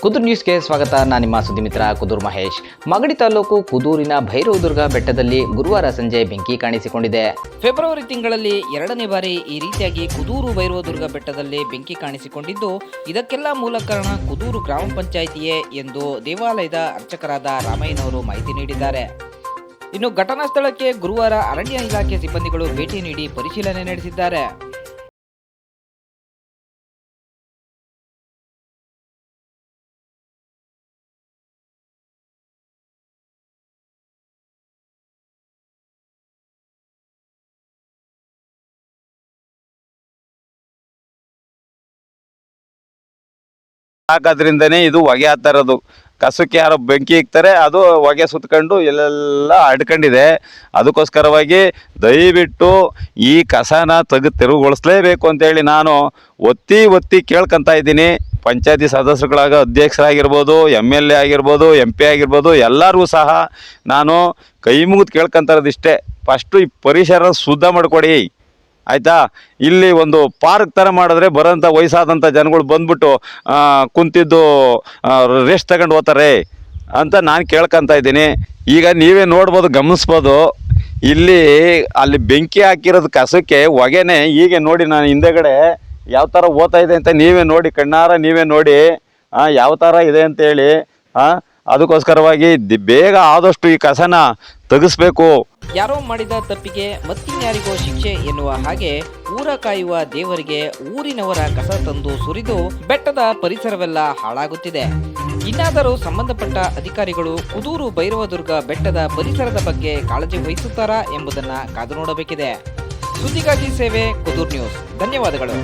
ಕುದೂರು ನ್ಯೂಸ್ಗೆ ಸ್ವಾಗತ. ನಾನು ನಿಮ್ಮ ಸುದ್ದಿ ಮಿತ್ರ ಕುದೂರು ಮಹೇಶ್. ಮಾಗಡಿ ತಾಲೂಕು ಕುದೂರಿನ ಭೈರವದುರ್ಗ ಬೆಟ್ಟದಲ್ಲಿ ಗುರುವಾರ ಸಂಜೆ ಬೆಂಕಿ ಕಾಣಿಸಿಕೊಂಡಿದೆ. ಫೆಬ್ರವರಿ ತಿಂಗಳಲ್ಲಿ 2ನೇ ಬಾರಿ ಈ ರೀತಿಯಾಗಿ ಕುದೂರು ಭೈರವದುರ್ಗ ಬೆಟ್ಟದಲ್ಲಿ ಬೆಂಕಿ ಕಾಣಿಸಿಕೊಂಡಿದ್ದು, ಇದಕ್ಕೆಲ್ಲ ಮೂಲ ಕಾರಣ ಕುದೂರು ಗ್ರಾಮ ಪಂಚಾಯಿತಿಯೇ ಎಂದು ದೇವಾಲಯದ ಅರ್ಚಕರಾದ ರಾಮಯ್ಯನವರು ಮಾಹಿತಿ ನೀಡಿದ್ದಾರೆ. ಇನ್ನು ಘಟನಾ ಸ್ಥಳಕ್ಕೆ ಗುರುವಾರ ಅರಣ್ಯ ಇಲಾಖೆ ಸಿಬ್ಬಂದಿಗಳು ಭೇಟಿ ನೀಡಿ ಪರಿಶೀಲನೆ ನಡೆಸಿದ್ದಾರೆ. ಹಾಕೋದ್ರಿಂದನೇ ಇದು ಹೊಗೆ ಆಗ್ತಾ ಇರೋದು. ಕಸಕ್ಕೆ ಯಾರೋ ಬೆಂಕಿ ಇಕ್ತಾರೆ, ಅದು ಹೊಗೆ ಸುತ್ಕೊಂಡು ಎಲ್ಲೆಲ್ಲ ಅಡ್ಕೊಂಡಿದೆ. ಅದಕ್ಕೋಸ್ಕರವಾಗಿ ದಯವಿಟ್ಟು ಈ ಕಸನ ತೆರವುಗೊಳಿಸಲೇಬೇಕು ಅಂತೇಳಿ ನಾನು ಒತ್ತಿ ಕೇಳ್ಕೊತಾ ಇದ್ದೀನಿ. ಪಂಚಾಯತಿ ಸದಸ್ಯರುಗಳಾಗ ಅಧ್ಯಕ್ಷರಾಗಿರ್ಬೋದು, MLA ಆಗಿರ್ಬೋದು, MP ಆಗಿರ್ಬೋದು, ಎಲ್ಲರಿಗೂ ಸಹ ನಾನು ಕೈ ಮುಗಿದು ಕೇಳ್ಕೊತಾ ಇರೋದಿಷ್ಟೇ. ಫಸ್ಟು ಈ ಪರಿಸರ ಶುದ್ಧ ಮಾಡಿಕೊಡಿ, ಆಯಿತಾ. ಇಲ್ಲಿ ಒಂದು ಪಾರ್ಕ್ ಥರ ಮಾಡಿದ್ರೆ ಬರೋಂಥ ವಯಸ್ಸಾದಂಥ ಜನಗಳು ಬಂದ್ಬಿಟ್ಟು ಕುಂತಿದ್ದು ರೆಸ್ಟ್ ತಗೊಂಡು ಹೋಗ್ತಾರೆ ಅಂತ ನಾನು ಕೇಳ್ಕೊತಾ ಇದ್ದೀನಿ. ಈಗ ನೀವೇ ನೋಡ್ಬೋದು, ಗಮನಿಸ್ಬೋದು, ಅಲ್ಲಿ ಬೆಂಕಿ ಹಾಕಿರೋದು ಕಸಕ್ಕೆ ಹೊಗೆನೆ ಹೀಗೆ ನೋಡಿ. ನಾನು ಹಿಂದೆಗಡೆ ಯಾವ ಥರ ಓದ್ತಾ ಇದೆ ಅಂತ ನೀವೇ ನೋಡಿ, ಕಣ್ಣಾರ ನೀವೇ ನೋಡಿ ಯಾವ ಥರ ಇದೆ ಅಂತೇಳಿ. ಅದಕ್ಕೋಸ್ಕರವಾಗಿ ಬೇಗ ಆದಷ್ಟು ಈ ಕಸನ ತೆಗೆಸ್ಬೇಕು. ಯಾರೋ ಮಾಡಿದ ತಪ್ಪಿಗೆ ಮತ್ತಿನ್ಯಾರಿಗೋ ಶಿಕ್ಷೆ ಎನ್ನುವ ಹಾಗೆ ಊರ ಕಾಯುವ ದೇವರಿಗೆ ಊರಿನವರ ಕಸ ತಂದು ಸುರಿದು ಬೆಟ್ಟದ ಪರಿಸರವೆಲ್ಲ ಹಾಳಾಗುತ್ತಿದೆ. ಇನ್ನಾದರೂ ಸಂಬಂಧಪಟ್ಟ ಅಧಿಕಾರಿಗಳು ಕುದೂರು ಭೈರವದುರ್ಗ ಬೆಟ್ಟದ ಪರಿಸರದ ಬಗ್ಗೆ ಕಾಳಜಿ ವಹಿಸುತ್ತಾರಾ ಎಂಬುದನ್ನು ಕಾದು ನೋಡಬೇಕಿದೆ. ಸುದ್ದಿಗಾಗಿ ಸೇವೆ ಕುದೂರು ನ್ಯೂಸ್. ಧನ್ಯವಾದಗಳು.